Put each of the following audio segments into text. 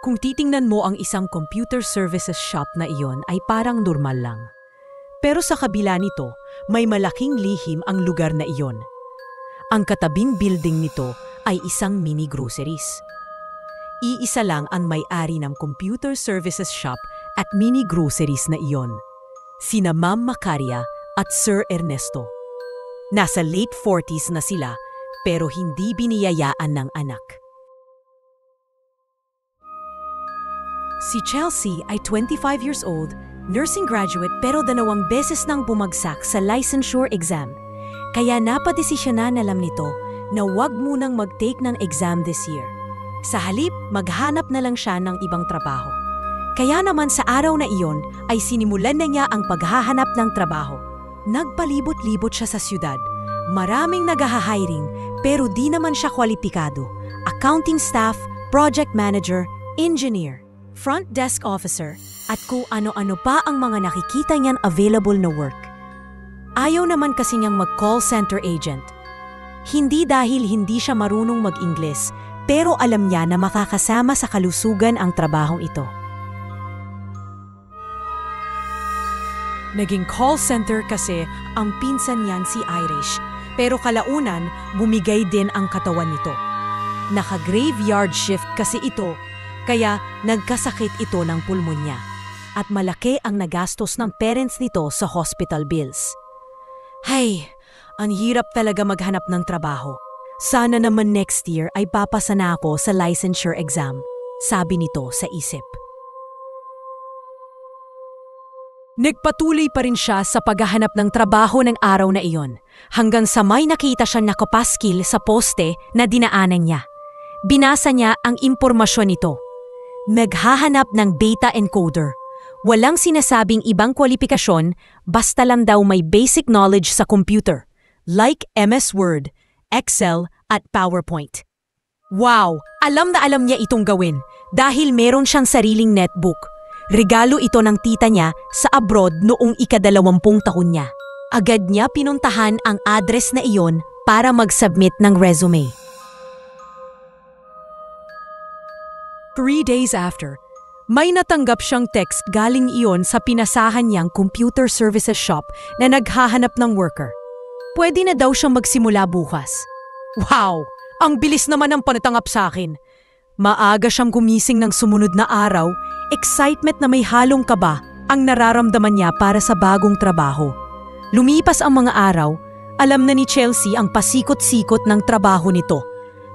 Kung titingnan mo ang isang computer services shop na iyon ay parang normal lang. Pero sa kabila nito, may malaking lihim ang lugar na iyon. Ang katabing building nito ay isang mini groceries. Iisa lang ang may-ari ng computer services shop at mini groceries na iyon. Sina Ma'am Macaria at Sir Ernesto. Nasa late 40s na sila pero hindi biniyayaan ng anak. Si Chelsea ay 25 years old, nursing graduate pero 2 beses nang bumagsak sa licensure exam. Kaya napadesisyonan alam nito na wag munang mag-take ng exam this year. Sa halip, maghanap na lang siya ng ibang trabaho. Kaya naman sa araw na iyon ay sinimulan na niya ang paghahanap ng trabaho. Nagpalibot-libot siya sa syudad. Maraming nag-hiring pero di naman siya kwalipikado. Accounting staff, project manager, engineer, front desk officer, at kung ano-ano pa ang mga nakikita niyan available na work. Ayaw naman kasi niyang mag-call center agent. Hindi dahil hindi siya marunong mag-Ingles, pero alam niya na makakasama sa kalusugan ang trabahong ito. Naging call center kasi ang pinsan niyan si Irish, pero kalaunan bumigay din ang katawan nito. Naka-graveyard shift kasi ito, kaya nagkasakit ito ng pulmonya at malaki ang nagastos ng parents nito sa hospital bills. Hay, ang hirap talaga maghanap ng trabaho. Sana naman next year ay papasa na ako sa licensure exam, sabi nito sa isip. Nagpatuloy pa rin siya sa paghahanap ng trabaho ng araw na iyon hanggang sa may nakita siyang nakapaskil sa poste na dinaanan niya. Binasa niya ang impormasyon nito. Maghahanap ng data encoder. Walang sinasabing ibang kwalifikasyon, basta lang daw may basic knowledge sa computer, like MS Word, Excel at PowerPoint. Wow! Alam na alam niya itong gawin dahil meron siyang sariling netbook. Regalo ito ng tita niya sa abroad noong ika-20 taon niya. Agad niya pinuntahan ang address na iyon para mag-submit ng resume. 3 days after, may natanggap siyang text galing iyon sa pinasahan niyang computer services shop na naghahanap ng worker. Pwede na daw siyang magsimula bukas. Wow! Ang bilis naman ng panatanggap sa akin. Maaga siyang gumising ng sumunod na araw, excitement na may halong kaba ang nararamdaman niya para sa bagong trabaho. Lumipas ang mga araw, alam na ni Chelsea ang pasikot-sikot ng trabaho nito.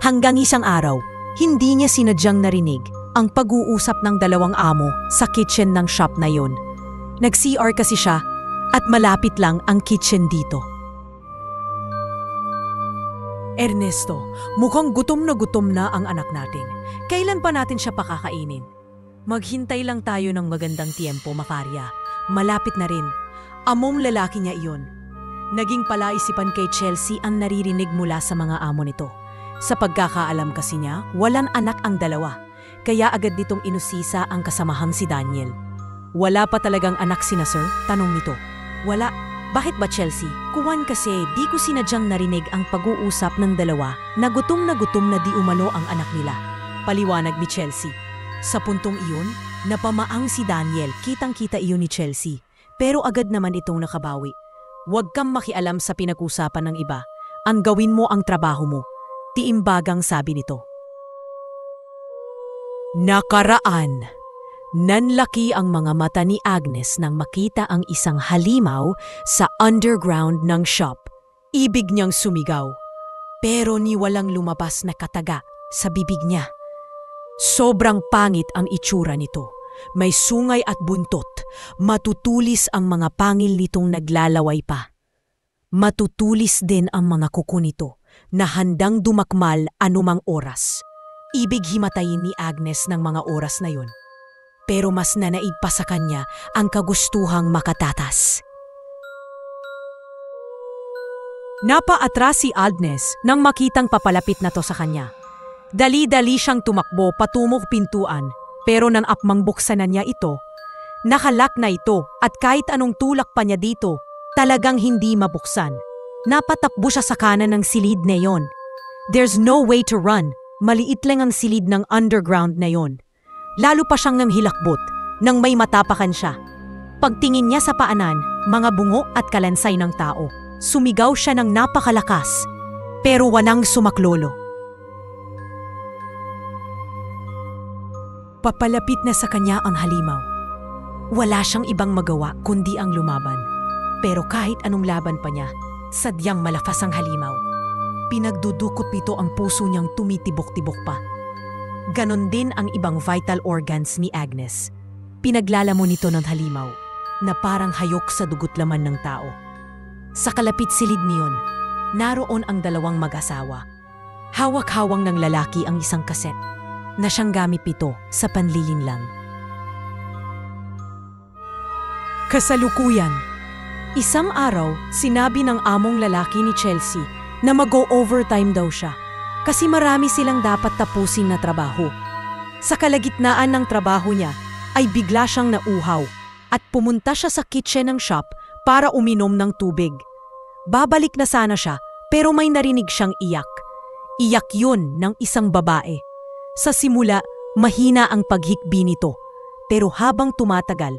Hanggang isang araw, hindi niya sinadyang narinig ang pag-uusap ng 2 amo sa kitchen ng shop na yon. Nag-CR kasi siya at malapit lang ang kitchen dito. Ernesto, mukhang gutom na ang anak natin. Kailan pa natin siya pakakainin? Maghintay lang tayo ng magandang tiempo, Macaria. Malapit na rin. Among lalaki niya iyon. Naging palaisipan kay Chelsea ang naririnig mula sa mga amo nito. Sa pagkakaalam kasi niya, walang anak ang 2. Kaya agad nitong inusisa ang kasamahang si Daniel. Wala pa talagang anak sina sir? Tanong nito. Wala. Bakit ba Chelsea? Kuwan kasi di ko sinadyang narinig ang pag-uusap ng 2 na gutom na di umano ang anak nila. Paliwanag ni Chelsea. Sa puntong iyon, napamaang si Daniel, kitang-kita iyon ni Chelsea. Pero agad naman itong nakabawi. Huwag kang makialam sa pinag-usapan ng iba. Ang gawin mo ang trabaho mo. Tiimbagang sabi nito. Nakaraan. Nanlaki ang mga mata ni Agnes nang makita ang isang halimaw sa underground ng shop. Ibig niyang sumigaw. Pero ni walang lumabas na kataga sa bibig niya. Sobrang pangit ang itsura nito. May sungay at buntot. Matutulis ang mga pangil nitong naglalaway pa. Matutulis din ang mga kuko nito na handang dumakmal anumang oras. Ibig himatayin ni Agnes ng mga oras na yun. Pero mas nanaig pa sa kanya ang kagustuhang makatatas. Napaatras si Agnes nang makitang papalapit na to sa kanya. Dali-dali siyang tumakbo patungong pintuan, pero nang apmang buksan na niya ito, nakalak na ito at kahit anong tulak pa niya dito, talagang hindi mabuksan. Napatakbo siya sa kanan ng silid na yon. There's no way to run. Maliit lang ang silid ng underground na yon. lalo pa siyang nanghilakbot nang may matapakan siya. Pagtingin niya sa paanan, mga bungo at kalansay ng tao. Sumigaw siya ng napakalakas, pero walang sumaklolo. Papalapit na sa kanya ang halimaw. Wala siyang ibang magawa kundi ang lumaban. Pero kahit anong laban pa niya, sadyang malakas ang halimaw. Pinagdudukot nito ang puso niyang tumitibok-tibok pa. Ganon din ang ibang vital organs ni Agnes. Pinaglalamon nito ng halimaw na parang hayok sa dugot laman ng tao. Sa kalapit silid niyon, naroon ang dalawang mag-asawa. Hawak-hawang ng lalaki ang isang kaset na siyang gamit nito sa panlilinlang. Kasalukuyan. Isang araw, sinabi ng among lalaki ni Chelsea na mag-o-overtime daw siya kasi marami silang dapat tapusin na trabaho. Sa kalagitnaan ng trabaho niya ay bigla siyang nauhaw at pumunta siya sa kitchen ng shop para uminom ng tubig. Babalik na sana siya pero may narinig siyang iyak. Iyak yun ng isang babae. Sa simula, mahina ang paghikbi nito pero habang tumatagal,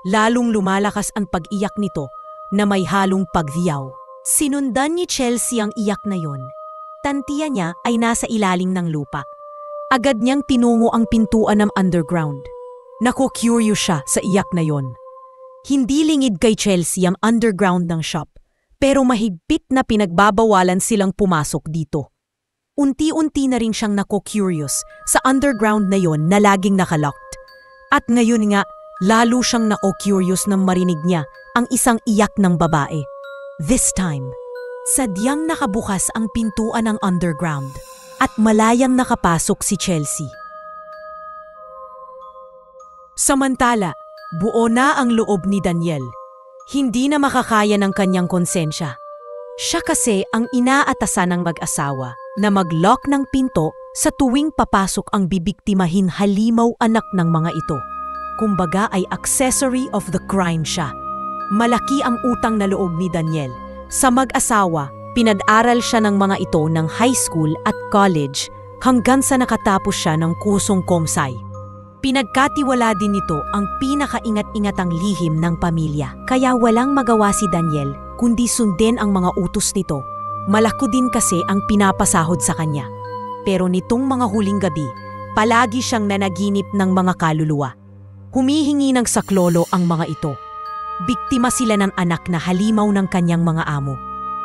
lalong lumalakas ang pag-iyak nito na may halong pagdiyaw. Sinundan ni Chelsea ang iyak na yon. Tantiya niya ay nasa ilalim ng lupa. Agad niyang tinungo ang pintuan ng underground. Naku-curious siya sa iyak na yon. Hindi lingid kay Chelsea ang underground ng shop, pero mahigpit na pinagbabawalan silang pumasok dito. Unti-unti na rin siyang naku-curious sa underground na yon na laging nakalocked. At ngayon nga, lalo siyang na-curious nang marinig niya ang isang iyak ng babae. This time, sadyang nakabukas ang pintuan ng underground at malayang nakapasok si Chelsea. Samantala, buo na ang loob ni Daniel. Hindi na makakaya ng kanyang konsensya. Siya kasi ang inaatasan ng mag-asawa na mag-lock ng pinto sa tuwing papasok ang bibiktimahin halimaw anak ng mga ito. Kumbaga ay accessory of the crime siya. Malaki ang utang na loob ni Daniel. Sa mag-asawa, pinag-aral siya ng mga ito ng high school at college hanggang sa nakatapos siya ng kursong komsay. Pinagkatiwala din nito ang pinakaingat-ingatang lihim ng pamilya. Kaya walang magawa si Daniel kundi sundin ang mga utos nito. Malaki din kasi ang pinapasahod sa kanya. Pero nitong mga huling gabi, palagi siyang nanaginip ng mga kaluluwa. Humihingi ng saklolo ang mga ito. Biktima sila ng anak na halimaw ng kanyang mga amo.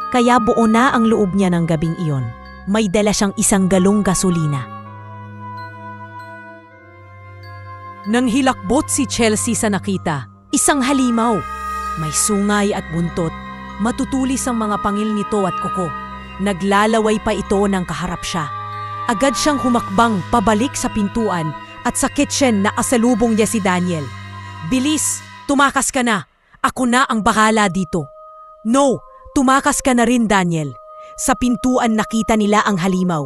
Kaya buo na ang loob niya ng gabing iyon. May dala siyang 1 galong gasolina. Nang hilakbot si Chelsea sa nakita, isang halimaw. May sungay at buntot. Matutulis ang mga pangil nito at kuko. Naglalaway pa ito ng kaharap siya. Agad siyang humakbang pabalik sa pintuan at sa kitchen na asalubong niya si Daniel. Bilis, tumakas ka na. Ako na ang bahala dito. No, tumakas ka na rin, Daniel. Sa pintuan nakita nila ang halimaw.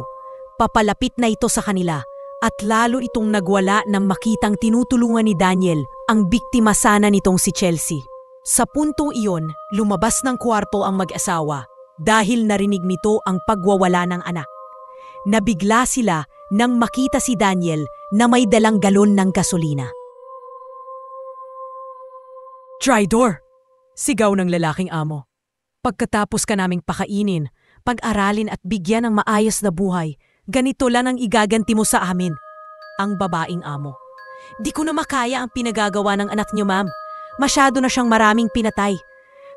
Papalapit na ito sa kanila at lalo itong nagwala nang makitang tinutulungan ni Daniel ang biktima sana nitong si Chelsea. Sa puntong iyon, lumabas ng kwarto ang mag-asawa dahil narinig nito ang pagwawala ng anak. Nabigla sila nang makita si Daniel na may dalang galon ng gasolina. Traidor! Sigaw ng lalaking amo. Pagkatapos ka naming pakainin, pag-aralin at bigyan ng maayos na buhay, ganito lang ang igaganti mo sa amin. Ang babaeng amo. Di ko na makaya ang pinagagawa ng anak niyo, ma'am. Masyado na siyang maraming pinatay.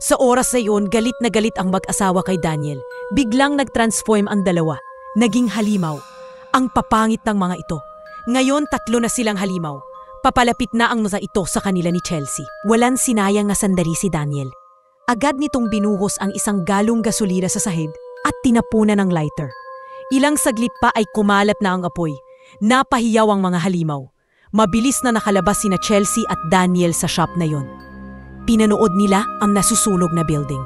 Sa oras na yun, galit na galit ang mag-asawa kay Daniel. Biglang nag-transform ang dalawa. Naging halimaw. Ang papangit ng mga ito. Ngayon 3 na silang halimaw. Papalapit na ang mga ito sa kanila ni Chelsea. Walang sinayang na sandali si Daniel. Agad nitong binuhos ang 1 galong gasolina sa sahig at tinapunan ng lighter. Ilang saglit pa ay kumalat na ang apoy. Napahiyaw ang mga halimaw. Mabilis na nakalabas sina Chelsea at Daniel sa shop na yon. Pinanood nila ang nasusunog na building.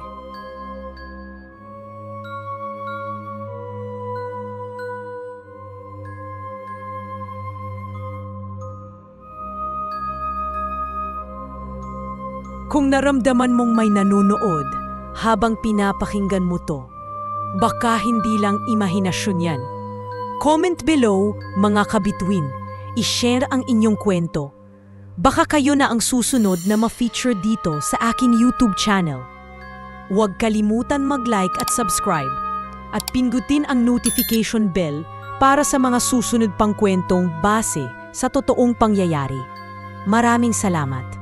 Kung naramdaman mong may nanonood habang pinapakinggan mo to, baka hindi lang imahinasyon yan. Comment below, mga kabituin. i-share ang inyong kwento. Baka kayo na ang susunod na ma-feature dito sa aking YouTube channel. Huwag kalimutan mag-like at subscribe at pindutin ang notification bell para sa mga susunod pang kwentong base sa totoong pangyayari. Maraming salamat.